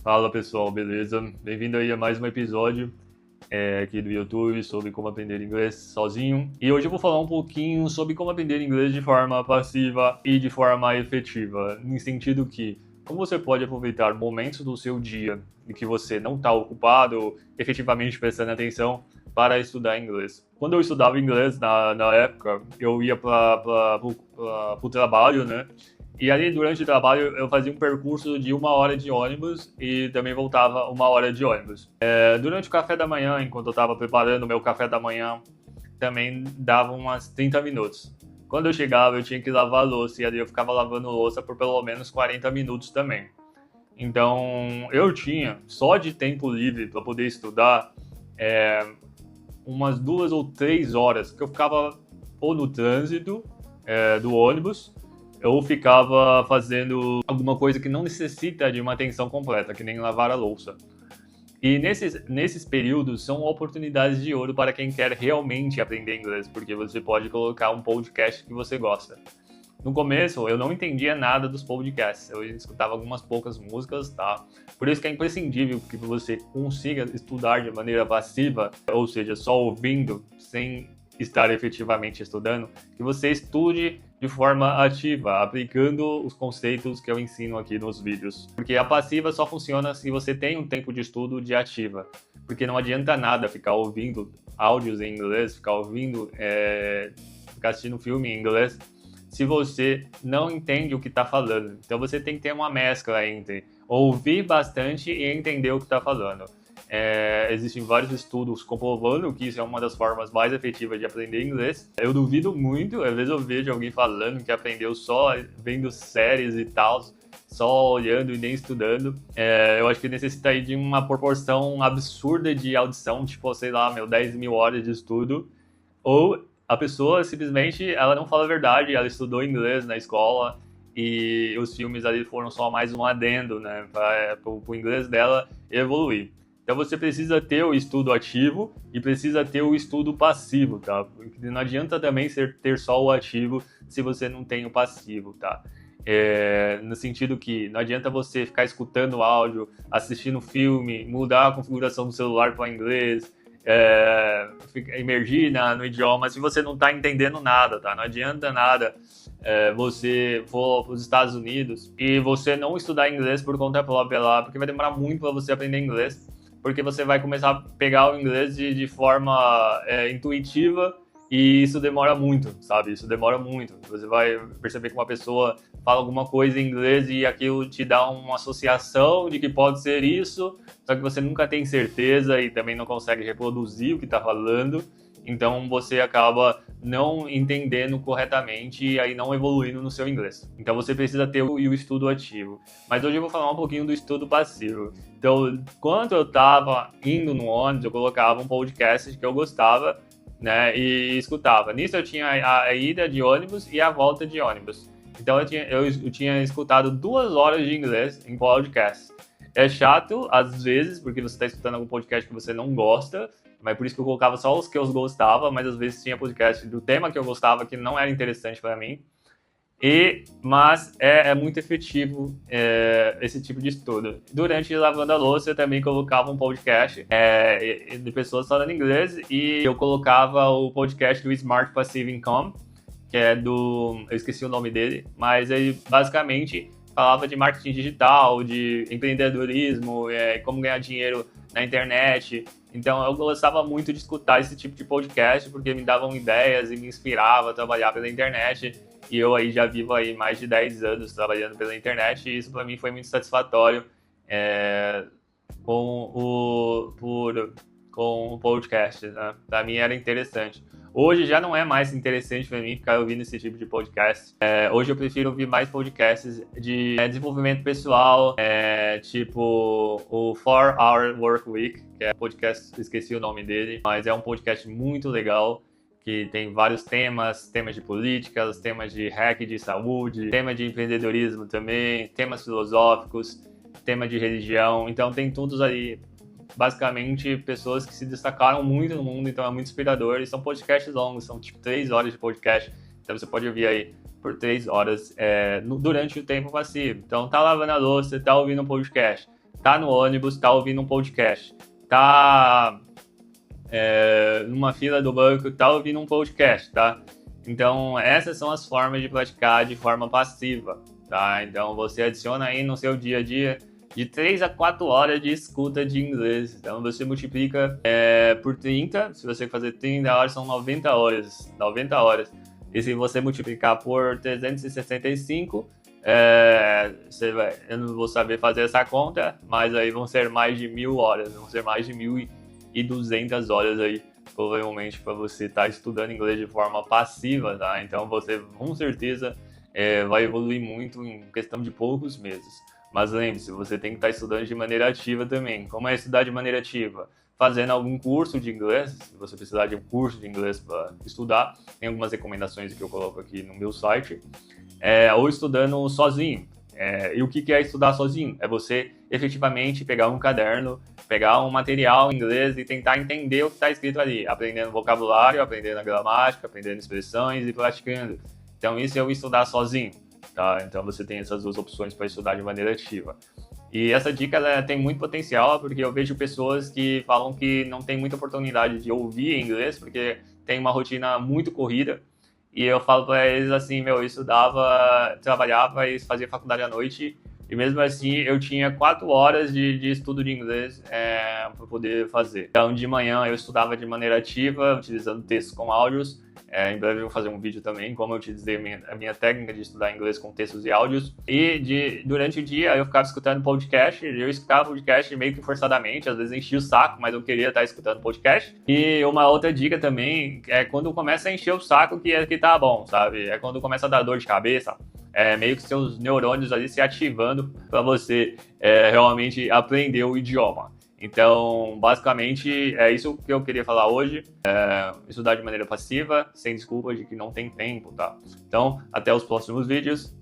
Fala pessoal, beleza? Bem-vindo aí a mais um episódio aqui do YouTube sobre como aprender inglês sozinho. E hoje eu vou falar um pouquinho sobre como aprender inglês de forma passiva e de forma efetiva, no sentido que como você pode aproveitar momentos do seu dia em que você não está ocupado, efetivamente prestando atenção para estudar inglês. Quando eu estudava inglês na época, eu ia para o trabalho, né? E ali, durante o trabalho, eu fazia um percurso de 1 hora de ônibus e também voltava 1 hora de ônibus. Durante o café da manhã, enquanto eu estava preparando o meu café da manhã, também dava umas 30 minutos. Quando eu chegava, eu tinha que lavar a louça e ali eu ficava lavando louça por pelo menos 40 minutos também. Então, eu tinha, só de tempo livre para poder estudar, umas 2 ou 3 horas que eu ficava ou no trânsito do ônibus, ou ficava fazendo alguma coisa que não necessita de uma atenção completa, que nem lavar a louça. E nesses períodos são oportunidades de ouro para quem quer realmente aprender inglês, porque você pode colocar um podcast que você gosta. No começo, eu não entendia nada dos podcasts, eu escutava algumas poucas músicas, tá? Por isso que é imprescindível que você consiga estudar de maneira passiva, ou seja, só ouvindo, sem estar efetivamente estudando, que você estude de forma ativa, aplicando os conceitos que eu ensino aqui nos vídeos. Porque a passiva só funciona se você tem um tempo de estudo de ativa. Porque não adianta nada ficar ouvindo áudios em inglês, ficar assistindo filme em inglês, se você não entende o que está falando. Então você tem que ter uma mescla entre ouvir bastante e entender o que está falando. Existem vários estudos comprovando que isso é uma das formas mais efetivas de aprender inglês. Eu duvido muito, às vezes eu vejo alguém falando que aprendeu só vendo séries e tal, só olhando e nem estudando. Eu acho que necessita aí de uma proporção absurda de audição, tipo, sei lá, 10 mil horas de estudo, ou a pessoa simplesmente ela não fala a verdade, ela estudou inglês na escola e os filmes ali foram só mais um adendo, né, para o inglês dela evoluir. Então você precisa ter o estudo ativo e precisa ter o estudo passivo, tá? Porque não adianta também ter só o ativo se você não tem o passivo, tá? No sentido que não adianta você ficar escutando áudio, assistindo filme, mudar a configuração do celular para inglês, emergir no idioma se você não está entendendo nada, tá? Não adianta nada você for para os Estados Unidos e você não estudar inglês por conta própria lá, porque vai demorar muito para você aprender inglês. Porque você vai começar a pegar o inglês de forma intuitiva e isso demora muito, sabe? Isso demora muito. Você vai perceber que uma pessoa fala alguma coisa em inglês e aquilo te dá uma associação de que pode ser isso, só que você nunca tem certeza e também não consegue reproduzir o que está falando. Então você acaba não entendendo corretamente e aí não evoluindo no seu inglês. Então você precisa ter o estudo ativo. Mas hoje eu vou falar um pouquinho do estudo passivo. Então, quando eu estava indo no ônibus, eu colocava um podcast que eu gostava, né, e escutava. Nisso eu tinha a ida de ônibus e a volta de ônibus. Então eu tinha escutado 2 horas de inglês em podcast. É chato, às vezes, porque você está escutando algum podcast que você não gosta, mas por isso que eu colocava só os que eu gostava, mas às vezes tinha podcast do tema que eu gostava que não era interessante para mim. Mas é muito efetivo esse tipo de estudo. Durante lavando a louça, eu também colocava um podcast de pessoas falando inglês e eu colocava o podcast do Smart Passive Income, que é eu esqueci o nome dele, mas ele basicamente falava de marketing digital, de empreendedorismo, como ganhar dinheiro na internet. Então eu gostava muito de escutar esse tipo de podcast porque me davam ideias e me inspirava a trabalhar pela internet. E eu aí já vivo aí mais de 10 anos trabalhando pela internet e isso para mim foi muito satisfatório com o podcast, né? Para mim era interessante. Hoje já não é mais interessante para mim ficar ouvindo esse tipo de podcast. Hoje eu prefiro ouvir mais podcasts de desenvolvimento pessoal, tipo o 4-Hour Work Week, que é um podcast, esqueci o nome dele, mas é um podcast muito legal, que tem vários temas de políticas, temas de hack de saúde, tema de empreendedorismo também, temas filosóficos, tema de religião, então tem todos aí. Basicamente, pessoas que se destacaram muito no mundo, então é muito inspirador. E são podcasts longos, são tipo 3 horas de podcast. Então você pode ouvir aí por 3 horas durante o tempo passivo. Então tá lavando a louça, tá ouvindo um podcast. tá no ônibus, tá ouvindo um podcast, tá numa fila do banco, tá ouvindo um podcast, tá? Então, essas são as formas de praticar de forma passiva, tá? Então, você adiciona aí no seu dia a dia de 3 a 4 horas de escuta de inglês. Então, você multiplica por 30, se você fazer 30 horas, são 90 horas. 90 horas. E se você multiplicar por 365, eu não vou saber fazer essa conta, mas aí vão ser mais de 1.000 horas, vão ser mais de 1.200 horas aí, provavelmente, para você estar estudando inglês de forma passiva, tá? Então, você, com certeza, vai evoluir muito em questão de poucos meses. Mas lembre-se, você tem que estar estudando de maneira ativa também. Como é estudar de maneira ativa? Fazendo algum curso de inglês, se você precisar de um curso de inglês para estudar, tem algumas recomendações que eu coloco aqui no meu site, ou estudando sozinho. E o que é estudar sozinho? É você efetivamente pegar um caderno, pegar um material em inglês e tentar entender o que está escrito ali, aprendendo vocabulário, aprendendo a gramática, aprendendo expressões e praticando. Então isso é o estudar sozinho. Tá? Então você tem essas duas opções para estudar de maneira ativa. E essa dica ela tem muito potencial, porque eu vejo pessoas que falam que não tem muita oportunidade de ouvir inglês, porque tem uma rotina muito corrida. E eu falo para eles assim, eu estudava, trabalhava e fazia faculdade à noite, e mesmo assim eu tinha 4 horas de estudo de inglês para poder fazer. Então de manhã eu estudava de maneira ativa, utilizando textos com áudios. Em breve eu vou fazer um vídeo também, como eu utilizei a minha técnica de estudar inglês com textos e áudios. E durante o dia eu ficava escutando podcast, eu escutava podcast meio que forçadamente, às vezes enchia o saco, mas eu queria estar escutando podcast. E uma outra dica também é quando começa a encher o saco que tá bom, sabe? É quando começa a dar dor de cabeça, meio que seus neurônios ali se ativando para você realmente aprender o idioma. Então, basicamente, é isso que eu queria falar hoje. Estudar de maneira passiva, sem desculpa de que não tem tempo, tá? Então, até os próximos vídeos.